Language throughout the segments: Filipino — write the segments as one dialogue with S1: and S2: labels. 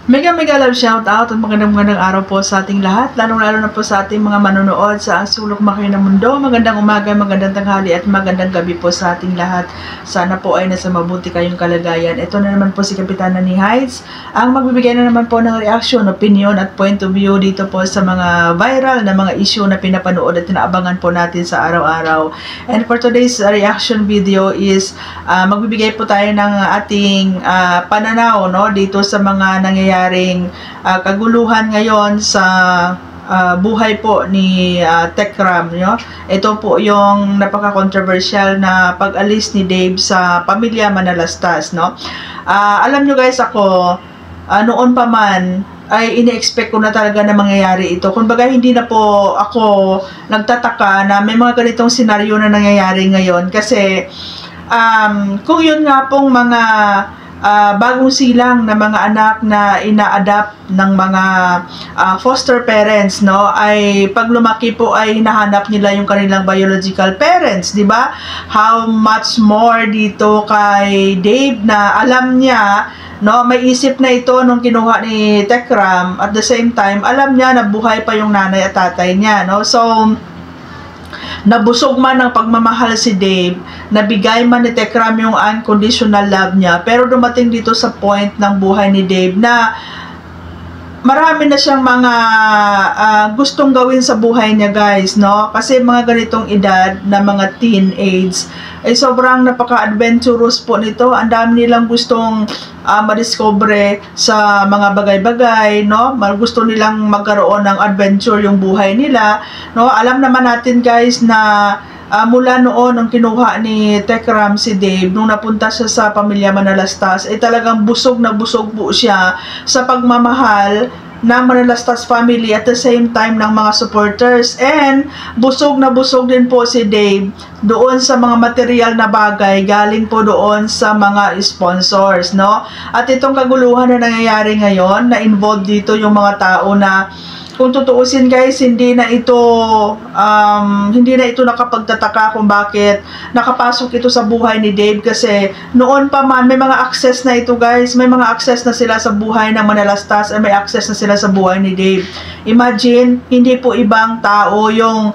S1: Mega mega love shout out at magandang araw po sa ating lahat, lalong-lalo na po sa ating mga manonood sa sulok makinig ng mundo. Magandang umaga, magandang tanghali at magandang gabi po sa ating lahat. Sana po ay nasa mabuti kayong kalagayan. Ito na naman po si Kapitana ni Heights, ang magbibigay na naman po ng reaction, opinion at point of view dito po sa mga viral na mga issue na pinapanood at tinaabangan po natin sa araw-araw. And for today's reaction video is magbibigay po tayo ng ating pananaw, no, dito sa mga nangyayaring kaguluhan ngayon sa buhay po ni Tekram, no? Ito po yung napaka-controversial na pag-alis ni Dave sa pamilya Manalastas, no? Alam nyo guys, ako noon pa man ay ini-expect ko na talaga na mangyayari ito. Kumbaga hindi na po ako nagtataka na may mga ganitong senaryo na nangyayari ngayon kasi kung yun nga pong mga bagong silang na mga anak na ina-adapt ng mga foster parents, no, ay pag lumaki po ay hinahanap nila yung kanilang biological parents, di ba? How much more dito kay Dave na alam niya, no, may isip na ito nung kinuha ni Tekram, at the same time alam niya na buhay pa yung nanay at tatay niya, no? So nabusog man ng pagmamahal si Dave, nabigay man ni Tekram yung unconditional love niya, pero dumating dito sa point ng buhay ni Dave na marami na siyang mga gustong gawin sa buhay niya guys, no? Kasi mga ganitong edad na mga teenage ay sobrang napaka-adventurous po nito. Ang dami nilang gustong madiscover sa mga bagay-bagay, no? Gusto nilang magkaroon ng adventure yung buhay nila, no? Alam naman natin guys na mula noon nung kinuha ni Tekram si Dave, nung napunta siya sa pamilya Manalastas, ay talagang busog na busog po siya sa pagmamahal ng Manalastas family at the same time ng mga supporters, and busog na busog din po si Dave doon sa mga material na bagay galing po doon sa mga sponsors, no? At itong kaguluhan na nangyayari ngayon, na involved dito yung mga tao na kung tutuusin guys, hindi na ito nakapagtataka kung bakit nakapasok ito sa buhay ni Dave, kasi noon pa man may mga access na ito guys, may mga access na sila sa buhay ng Manalastas at may access na sila sa buhay ni Dave. Imagine, hindi po ibang tao yung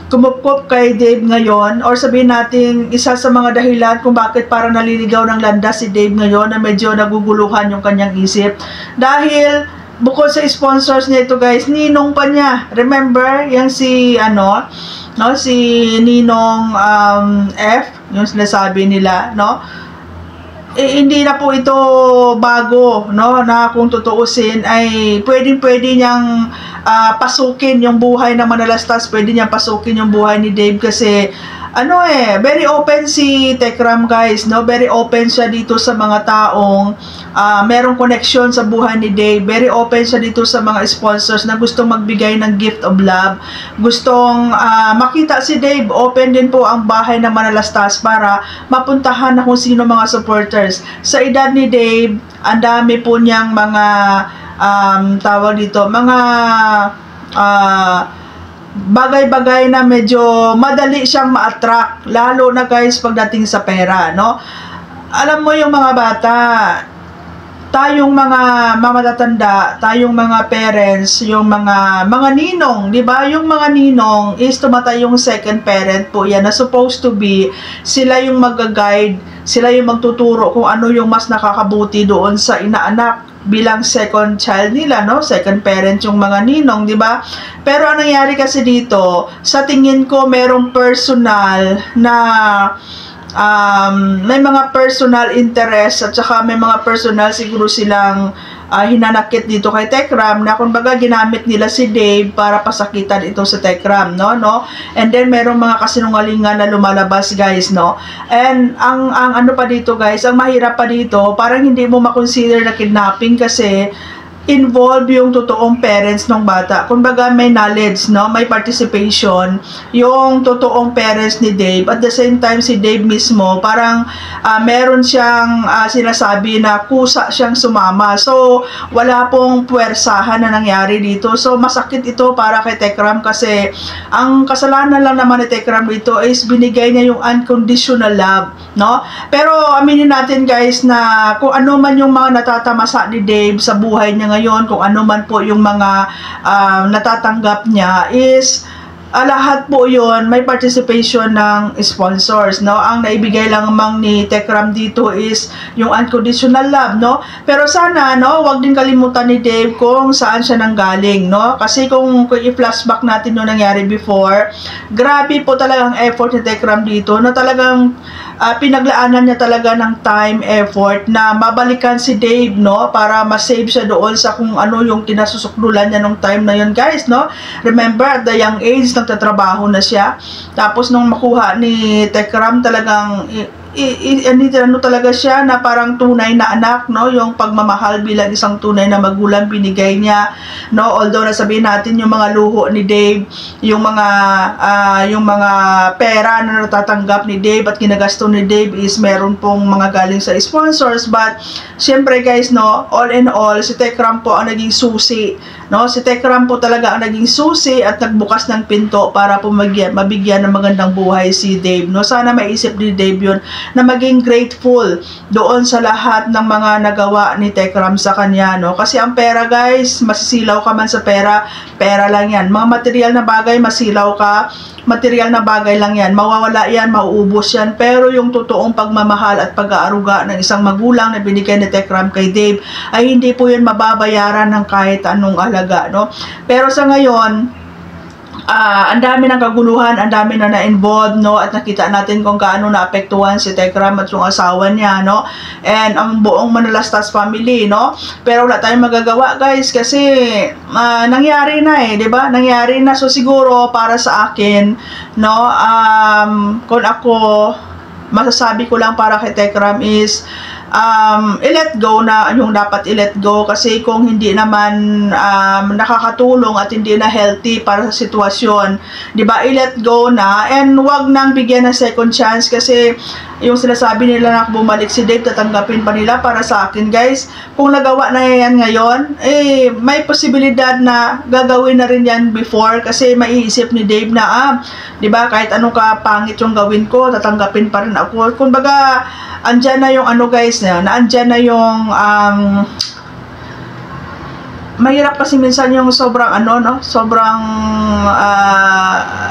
S1: kumupkop kay Dave ngayon, or sabihin natin isa sa mga dahilan kung bakit parang naliligaw ng landas si Dave ngayon, na medyo naguguluhan yung kanyang isip dahil bukod sa sponsors niya ito guys, ninong pa niya. Remember, yung si si Ninong F, yung sinasabi nila, no? Hindi na po ito bago, no, na kung tutuusin ay pwedeng-pwede niyang pasukin yung buhay ng Manalastas, pwede niyang pasukin yung buhay ni Dave kasi very open si Tekram guys, no? Very open siya dito sa mga taong merong connection sa buhay ni Dave. Very open siya dito sa mga sponsors na gustong magbigay ng gift of love. Gustong makita si Dave. Open din po ang bahay ng Manalastas para mapuntahan na kung sino mga supporters. Sa edad ni Dave, ang dami po niyang mga tawag dito, mga bagay-bagay na medyo madali siyang ma-attract, lalo na guys pagdating sa pera, no? Alam mo yung mga bata, tayong mga matatanda, tayong mga parents, yung mga ninong, di ba? Yung mga ninong is tumatay yung second parent po yan, na supposed to be sila yung mag-guide, sila yung magtuturo kung ano yung mas nakakabuti doon sa inaanak bilang second child nila, no? Second parent yung mga ninong, di ba? Pero ang nangyari kasi dito, sa tingin ko merong personal na may mga personal interest, at saka may mga personal siguro silang hinanakit dito kay Tekram, na kumbaga ginamit nila si Dave para pasakitan ito sa Tekram, no? And then merong mga kasinungalingan na lumalabas guys, no? And ang ano pa dito guys, ang mahirap pa dito, parang hindi mo makonsider na kidnapping kasi involve yung totoong parents ng bata. Kumbaga may knowledge, no? May participation yung totoong parents ni Dave. At the same time, si Dave mismo, parang meron siyang sinasabi na kusa siyang sumama. So, wala pong puwersahan na nangyari dito. So, masakit ito para kay Tekram kasi ang kasalanan lang naman ni Tekram dito is binigay niya yung unconditional love, no? Pero aminin natin guys na kung ano man yung mga natatamasa ni Dave sa buhay niya ngayon, kung ano man po yung mga natatanggap niya is lahat po yon may participation ng sponsors, no? Ang naibigay lang mang ni Tekram dito is yung unconditional love, no? Pero sana, no, wag din kalimutan ni Dave kung saan siya nanggaling, no? Kasi kung i-flashback natin yung nangyari before, grabe po talagang effort ni Tekram dito na talagang pinaglaanan niya talaga ng time, effort na mabalikan si Dave, no? Para ma-save siya doon sa kung ano yung kinasusukdulan niya nung time na yun, guys, no? Remember, at the young age, nagtatrabaho na siya. Tapos nung makuha ni Tekram, talagang ano talaga siya na parang tunay na anak, no? Yung pagmamahal bilang isang tunay na magulang binigay niya, no? Although nasabihin natin yung mga luho ni Dave, yung mga pera na natatanggap ni Dave at kinagasto ni Dave is meron pong mga galing sa sponsors, but syempre guys, no, all in all, si Tekram po ang naging susi, no? Si Tekram po talaga ang naging susi at nagbukas ng pinto para po mabigyan ng magandang buhay si Dave, no? Sana maisip ni Dave yun, na maging grateful doon sa lahat ng mga nagawa ni Tekram sa kanya, no? Kasi ang pera guys, masisilaw ka man sa pera, pera lang yan. Mga material na bagay, masilaw ka, material na bagay lang yan, mawawala yan, mauubos yan. Pero yung totoong pagmamahal at pag-aaruga ng isang magulang na binigay ni Tekram kay Dave ay hindi po yun mababayaran ng kahit anong alaga, no? Pero sa ngayon, ang dami ng kaguluhan, ang dami na na-involved, no? At nakita natin kung gaano naapektuhan si Tekram at yung asawa niya, no? And ang buong Manalastas family, no? Pero wala tayong magagawa, guys, kasi nangyari na eh, 'di ba? Nangyari na. So siguro para sa akin, no, kung ako masasabi ko lang para kay Tekram is i-let go na yung dapat i-let go, kasi kung hindi naman nakakatulong at hindi na healthy para sa sitwasyon, di ba, i-let go na, and wag nang bigyan ng second chance, kasi yung sinasabi nila na bumalik si Dave, tatanggapin pa nila. Para sa akin guys, kung nagawa na yan ngayon, may posibilidad na gagawin na rin yan before, kasi maiisip ni Dave na di ba, kahit anong kapangit yung gawin ko, tatanggapin pa rin ako. Kumbaga, andyan na yung ano guys, na andyan na yung mahirap kasi minsan yung sobrang sobrang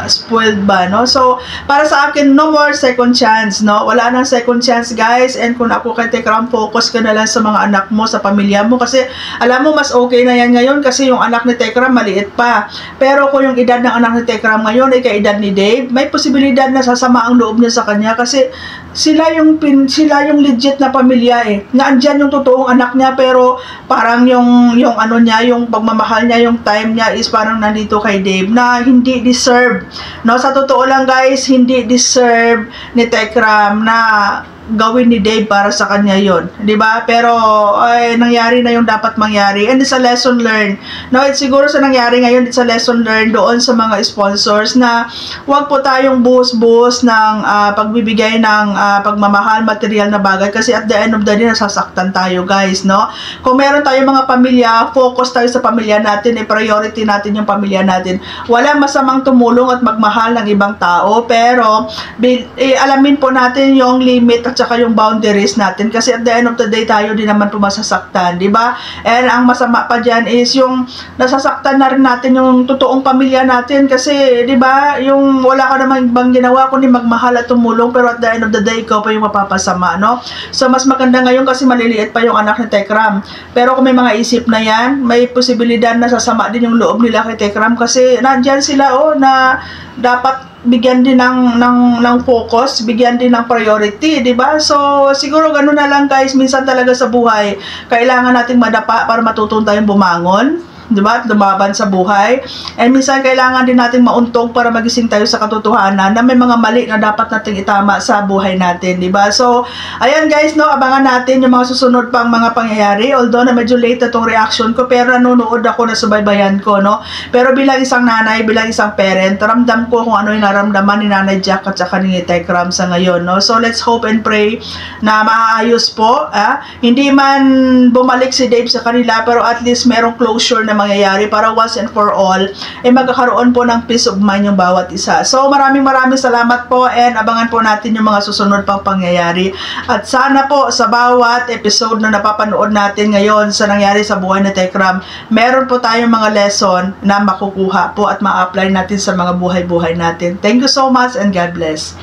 S1: spoiled ba, no? So para sa akin, no more second chance, no? Wala nang second chance guys. And kung ako kay Tekram, focus ka na lang sa mga anak mo, sa pamilya mo, kasi alam mo mas okay na yan ngayon, kasi yung anak ni Tekram maliit pa. Pero kung yung edad ng anak ni Tekram ngayon ay kaedad ni Dave, may posibilidad na sasama ang loob niya sa kanya, kasi sila yung legit na pamilya na andyan yung totoong anak niya, pero parang yung ano niya, yung pagmamahal niya, yung time niya is parang nandito kay Dave na hindi deserve, no? Sa totoo lang guys, hindi deserve ni Tekram na gawin ni Dave para sa kanya yon, di ba? Pero nangyari na yung dapat mangyari, and it's a lesson learned, no? It's siguro sa nangyari ngayon, it's a lesson learned doon sa mga sponsors na wag po tayong buhos-buhos ng pagbibigay ng pagmamahal, material na bagay, kasi at the end of the day nasasaktan tayo guys, no? Kung meron tayong mga pamilya, focus tayo sa pamilya natin, priority natin yung pamilya natin. Walang masamang tumulong at magmahal ng ibang tao, pero alamin po natin yung limit at saka yung boundaries natin, kasi at the end of the day tayo din naman po masasaktan, di ba? And ang masama pa dyan is yung nasasaktan na rin natin yung totoong pamilya natin, kasi di ba, yung wala ka namang ibang ginawa kundi magmahal at tumulong, pero at the end of the day ikaw pa yung mapapasama, no? So mas maganda ngayon kasi maliliit pa yung anak ni Tekram, pero kung may mga isip na yan, may posibilidad na sasama din yung loob nila kay Tekram, kasi nandyan sila na dapat bigyan din ng focus, bigyan din ng priority, di ba? So siguro ganun na lang guys, minsan talaga sa buhay kailangan nating madapa para matutunan tayong bumangon. diba? Lumaban sa buhay. And minsan kailangan din natin mauntog para magising tayo sa katotohanan na may mga mali na dapat nating itama sa buhay natin, diba? So, ayan guys, no, abangan natin yung mga susunod pang mga pangyayari. Although na medyo late na tong reaction ko, pero nanonood ako na subaybayan ko, no? Pero bilang isang nanay, bilang isang parent, ramdam ko kung ano yung naramdaman ni Nanay Jack at saka ni Tekram sa ngayon, no? So, let's hope and pray na maayos po. Hindi man bumalik si Dave sa kanila, pero at least merong closure na mangyayari para once and for all, magkakaroon po ng peace of mind yung bawat isa. So, maraming salamat po and abangan po natin yung mga susunod pang pangyayari. At sana po sa bawat episode na napapanood natin ngayon sa nangyari sa buhay ni Tekram, meron po tayong mga lesson na makukuha po at ma-apply natin sa mga buhay-buhay natin. Thank you so much and God bless.